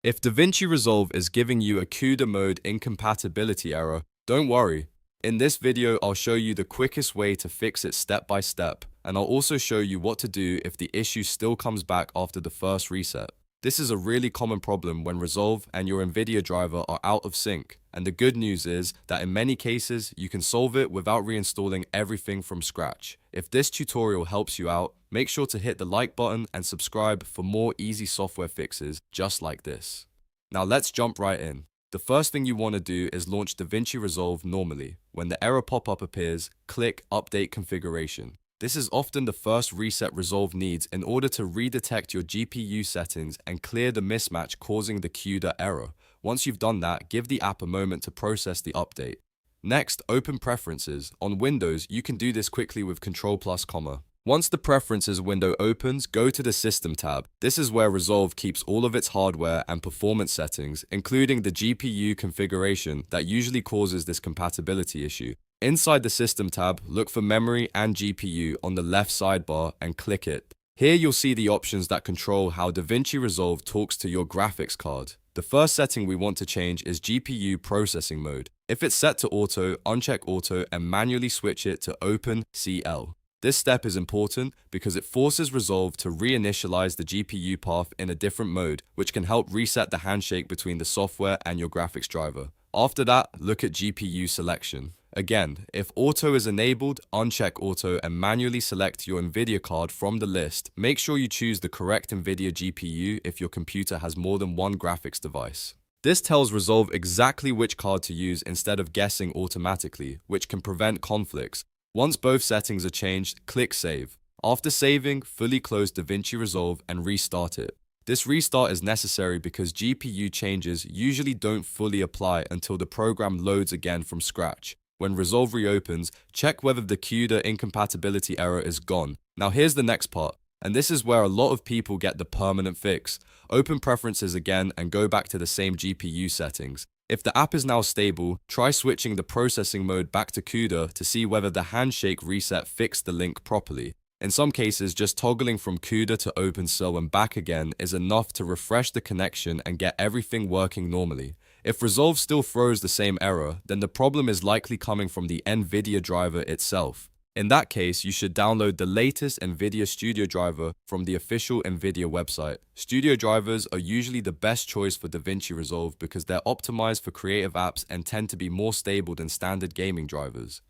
If Davinci Resolve is giving you a CUDA mode incompatibility error, don't worry. In this video, I'll show you the quickest way to fix it step by step, and I'll also show you what to do if the issue still comes back after the first reset. This is a really common problem when Resolve and your NVIDIA driver are out of sync, and the good news is that in many cases, you can solve it without reinstalling everything from scratch. If this tutorial helps you out, make sure to hit the like button and subscribe for more easy software fixes just like this. Now let's jump right in. The first thing you want to do is launch Davinci Resolve normally. When the error pop-up appears, click Update Configuration. This is often the first reset Resolve needs in order to redetect your GPU settings and clear the mismatch causing the CUDA error. Once you've done that, give the app a moment to process the update. Next, open Preferences. On Windows, you can do this quickly with Ctrl+, Once the Preferences window opens, go to the System tab. This is where Resolve keeps all of its hardware and performance settings, including the GPU configuration that usually causes this compatibility issue. Inside the System tab, look for Memory and GPU on the left sidebar and click it. Here you'll see the options that control how Davinci Resolve talks to your graphics card. The first setting we want to change is GPU processing mode. If it's set to auto, uncheck auto and manually switch it to OpenCL. This step is important because it forces Resolve to reinitialize the GPU path in a different mode, which can help reset the handshake between the software and your graphics driver. After that, look at GPU selection. Again, if auto is enabled, uncheck auto and manually select your NVIDIA card from the list. Make sure you choose the correct NVIDIA GPU if your computer has more than one graphics device. This tells Resolve exactly which card to use instead of guessing automatically, which can prevent conflicts. Once both settings are changed, click Save. After saving, fully close Davinci Resolve and restart it. This restart is necessary because GPU changes usually don't fully apply until the program loads again from scratch. When Resolve reopens, check whether the CUDA incompatibility error is gone. Now here's the next part, and this is where a lot of people get the permanent fix. Open Preferences again and go back to the same GPU settings. If the app is now stable, try switching the processing mode back to CUDA to see whether the handshake reset fixed the link properly. In some cases, just toggling from CUDA to OpenCL and back again is enough to refresh the connection and get everything working normally. If Resolve still throws the same error, then the problem is likely coming from the NVIDIA driver itself. In that case, you should download the latest NVIDIA Studio Driver from the official NVIDIA website. Studio drivers are usually the best choice for Davinci Resolve because they're optimized for creative apps and tend to be more stable than standard gaming drivers.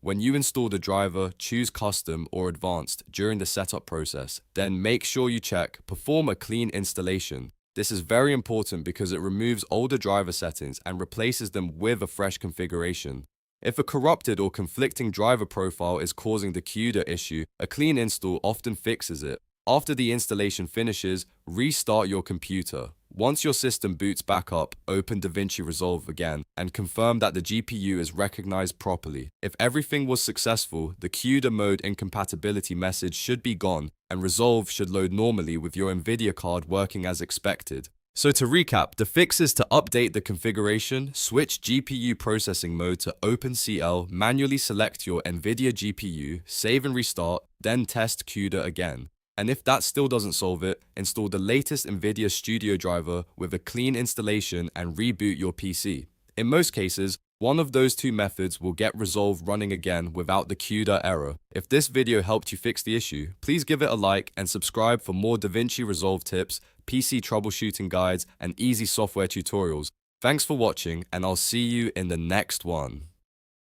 When you install the driver, choose Custom or Advanced during the setup process. Then make sure you check Perform a clean installation. This is very important because it removes older driver settings and replaces them with a fresh configuration. If a corrupted or conflicting driver profile is causing the CUDA issue, a clean install often fixes it. After the installation finishes, restart your computer. Once your system boots back up, open Davinci Resolve again and confirm that the GPU is recognized properly. If everything was successful, the CUDA mode incompatibility message should be gone and Resolve should load normally with your NVIDIA card working as expected. So to recap, the fix is to update the configuration, switch GPU processing mode to OpenCL, manually select your NVIDIA GPU, save and restart, then test CUDA again. And if that still doesn't solve it, install the latest NVIDIA Studio Driver with a clean installation and reboot your PC. In most cases, one of those two methods will get Resolve running again without the CUDA error. If this video helped you fix the issue, please give it a like and subscribe for more Davinci Resolve tips, PC troubleshooting guides, and easy software tutorials. Thanks for watching, and I'll see you in the next one.